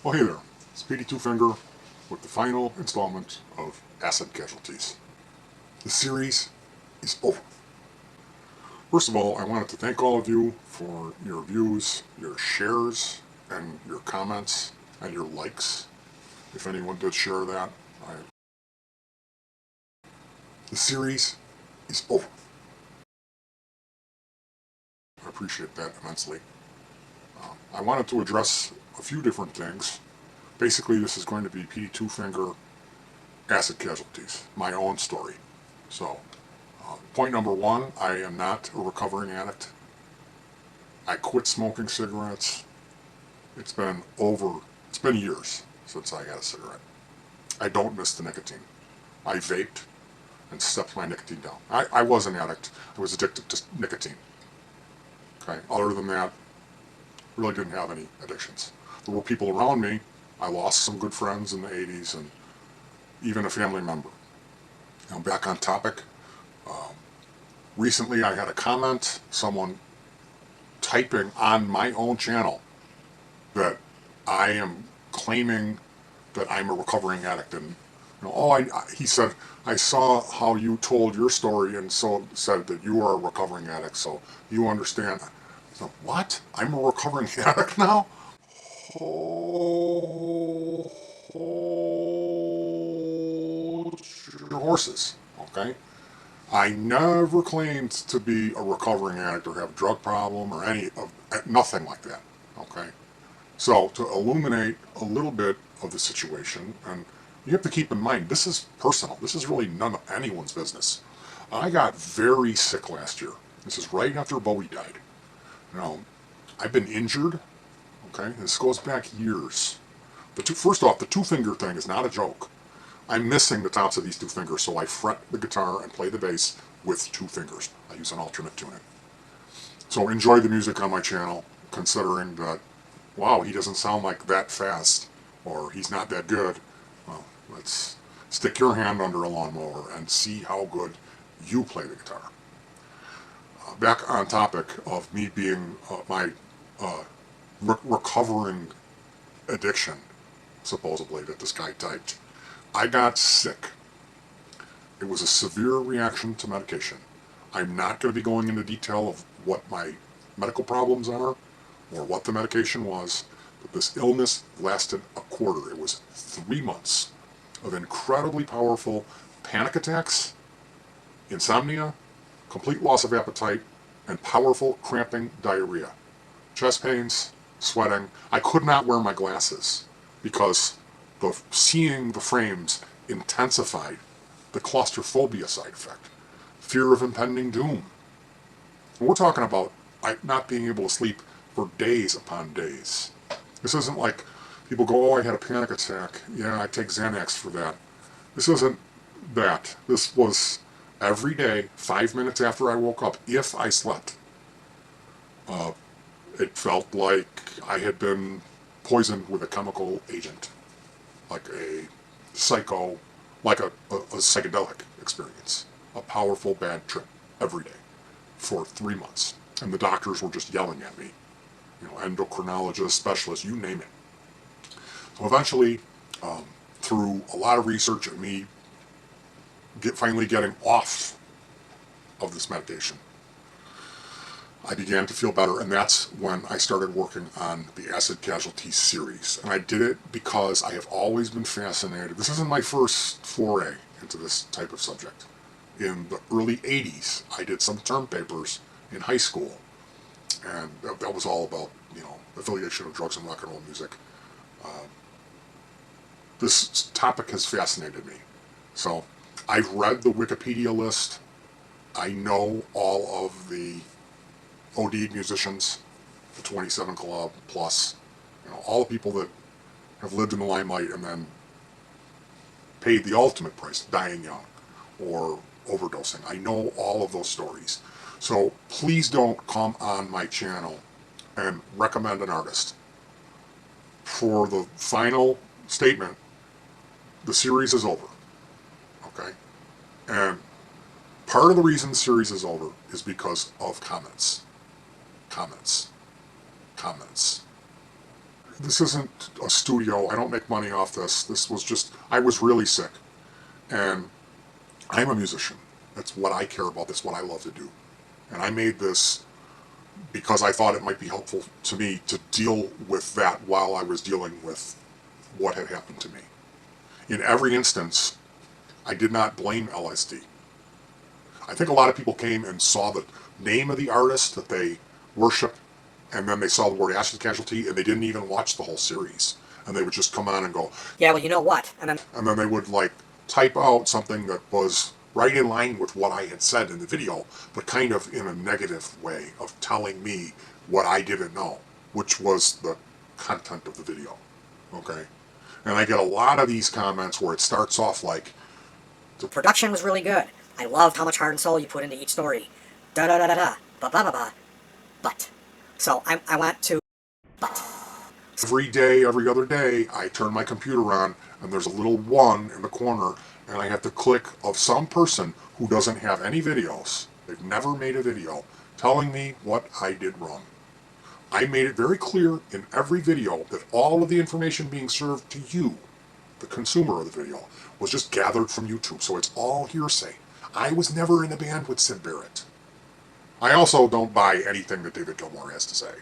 Oh hey there, it's Petey Twofinger with the final installment of Acid Casualties. The series is over. First of all, I wanted to thank all of you for your views, your shares, and your comments, and your likes. If anyone did share that, the series is over. I appreciate that immensely. I wanted to address a few different things. Basically, this is going to be Petey Twofinger Acid Casualties, my own story. So, point number one, I am not a recovering addict. I quit smoking cigarettes. It's been years since I had a cigarette. I don't miss the nicotine. I vaped and stepped my nicotine down. I was an addict. I was addicted to nicotine. Okay. Other than that, really didn't have any addictions. There were people around me. I lost some good friends in the 80s and even a family member. Now back on topic. Recently I had a comment, someone typing on my own channel that I am claiming that I'm a recovering addict, and he said, I saw how you told your story and so said that you are a recovering addict, so you understand. So what? I'm a recovering addict now? Hold your horses, okay? I never claimed to be a recovering addict or have a drug problem or nothing like that, okay? So to illuminate a little bit of the situation, and you have to keep in mind, this is personal. This is really none of anyone's business. I got very sick last year. This is right after Bowie died. I've been injured, okay? This goes back years. First off, the two-finger thing is not a joke. I'm missing the tops of these two fingers, so I fret the guitar and play the bass with two fingers. I use an alternate tuning. So enjoy the music on my channel, considering that, wow, he doesn't sound like that fast, or he's not that good. Well, let's stick your hand under a lawnmower and see how good you play the guitar. Back on topic of me being my recovering addiction, supposedly, that this guy typed. I got sick. It was a severe reaction to medication. I'm not going to be going into detail of what my medical problems are or what the medication was, but this illness lasted a quarter. It was 3 months of incredibly powerful panic attacks, insomnia, complete loss of appetite, and powerful cramping diarrhea. Chest pains, sweating. I could not wear my glasses because seeing the frames intensified the claustrophobia side effect, fear of impending doom. And we're talking about not being able to sleep for days upon days. This isn't like people go, oh, I had a panic attack. Yeah, I take Xanax for that. This isn't that. This was every day, 5 minutes after I woke up, if I slept. It felt like I had been poisoned with a chemical agent, like a psychedelic experience, a powerful bad trip every day for 3 months. And the doctors were just yelling at me, endocrinologists, specialists, you name it. So eventually, through a lot of research and me finally getting off of this medication, I began to feel better, and that's when I started working on the Acid Casualties series. And I did it because I have always been fascinated. This isn't my first foray into this type of subject. In the early 80s, I did some term papers in high school, and that was all about, affiliation of drugs and rock and roll music. This topic has fascinated me. So I've read the Wikipedia list. I know all of the OD musicians, the 27 Club, plus, all the people that have lived in the limelight and then paid the ultimate price, dying young or overdosing. I know all of those stories. So please don't come on my channel and recommend an artist. For the final statement, the series is over. Okay? And part of the reason the series is over is because of comments. this isn't a studio. I don't make money off this. This was just, I was really sick. And I'm a musician. That's what I care about. That's what I love to do. And I made this because I thought it might be helpful to me to deal with that while I was dealing with what had happened to me. In every instance, I did not blame LSD. I think a lot of people came and saw the name of the artist that they worship, and then they saw the word acid casualty, and they didn't even watch the whole series. And they would just come on and go, yeah, well, you know what? and then they would like type out something that was right in line with what I had said in the video, but kind of in a negative way of telling me what I didn't know, which was the content of the video. Okay? And I get a lot of these comments where it starts off like, The production was really good. I loved how much heart and soul you put into each story. Da da da da da. Ba ba ba ba. But. So I went to. But. every day, every other day, I turn my computer on and there's a little one in the corner and I have to click of some person who doesn't have any videos. They've never made a video telling me what I did wrong. I made it very clear in every video that all of the information being served to you, the consumer of the video, was just gathered from YouTube, so it's all hearsay. I was never in a band with Sid Barrett. I also don't buy anything that David Gilmour has to say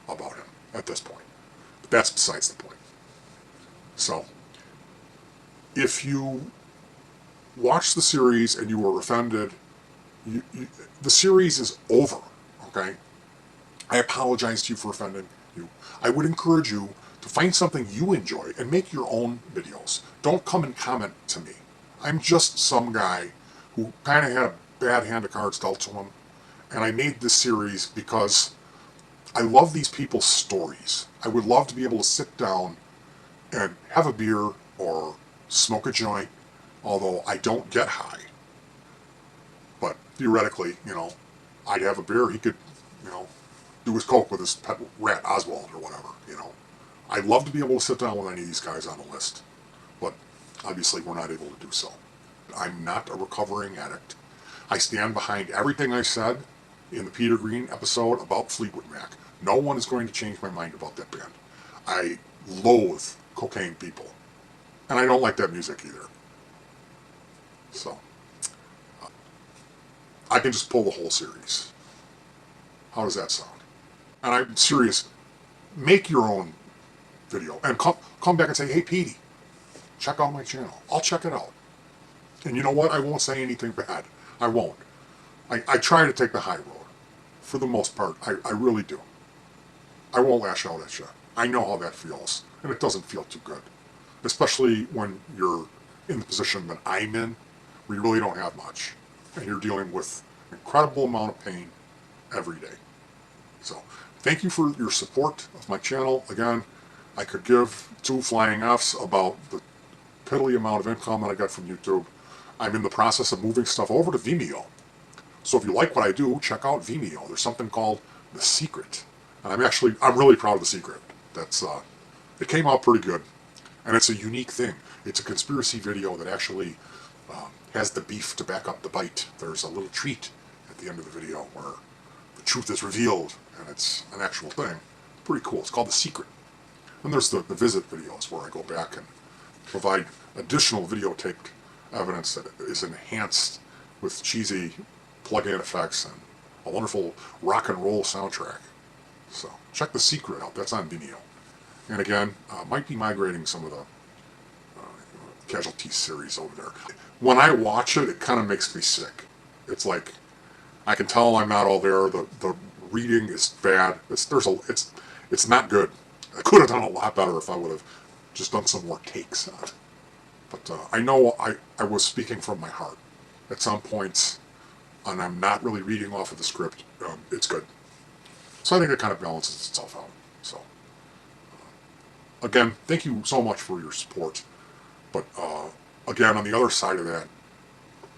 about him at this point. But that's besides the point. So, if you watch the series and you were offended, the series is over, okay? I apologize to you for offending you. I would encourage you to find something you enjoy and make your own videos. Don't come and comment to me. I'm just some guy who kind of had a bad hand of cards dealt to him, and I made this series because I love these people's stories. I would love to be able to sit down and have a beer or smoke a joint, although I don't get high. But theoretically, I'd have a beer, he could, do his coke with his pet rat Oswald or whatever, I'd love to be able to sit down with any of these guys on the list, but obviously we're not able to do so. I'm not a recovering addict. I stand behind everything I said in the Peter Green episode about Fleetwood Mac. No one is going to change my mind about that band. I loathe cocaine people, and I don't like that music either. So, I can just pull the whole series. How does that sound? And I'm serious. Make your own video and come back and say, hey, Petey, check out my channel. I'll check it out. And you know what? I won't say anything bad. I won't. I try to take the high road. For the most part, I really do. I won't lash out at you. I know how that feels. And it doesn't feel too good. Especially when you're in the position that I'm in, where you really don't have much. And you're dealing with an incredible amount of pain every day. So, thank you for your support of my channel. Again, I could give two flying Fs about the piddly amount of income that I got from YouTube. I'm in the process of moving stuff over to Vimeo. So if you like what I do, check out Vimeo. There's something called The Secret. And I'm really proud of The Secret. It came out pretty good. And it's a unique thing. It's a conspiracy video that actually has the beef to back up the bite. There's a little treat at the end of the video where the truth is revealed, and it's an actual thing. Pretty cool. It's called The Secret. And there's the visit videos where I go back and provide additional videotaped evidence that is enhanced with cheesy plug-in effects and a wonderful rock and roll soundtrack. So check The Secret out. That's on Vimeo. And again, might be migrating some of the Casualties series over there. When I watch it, it kind of makes me sick. It's like I can tell I'm not all there. The reading is bad. It's not good. I could have done a lot better if I would have just done some more takes on it. But I know I was speaking from my heart at some points, and I'm not really reading off of the script. It's good. So I think it kind of balances itself out. So, again, thank you so much for your support. But, again, on the other side of that,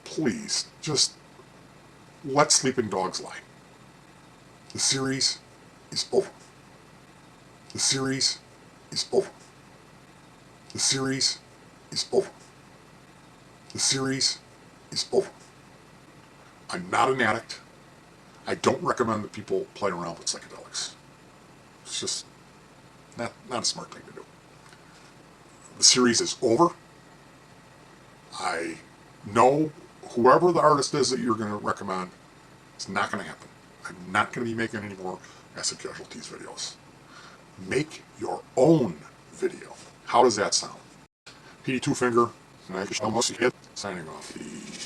please, just let sleeping dogs lie. The series is over. The series is over. The series is over. The series is over. I'm not an addict. I don't recommend that people play around with psychedelics. It's just Not a smart thing to do. The series is over. I know whoever the artist is that you're going to recommend, it's not going to happen. I'm not going to be making any more Acid Casualties videos. Make your own video. How does that sound? Petey Twofinger, signing off.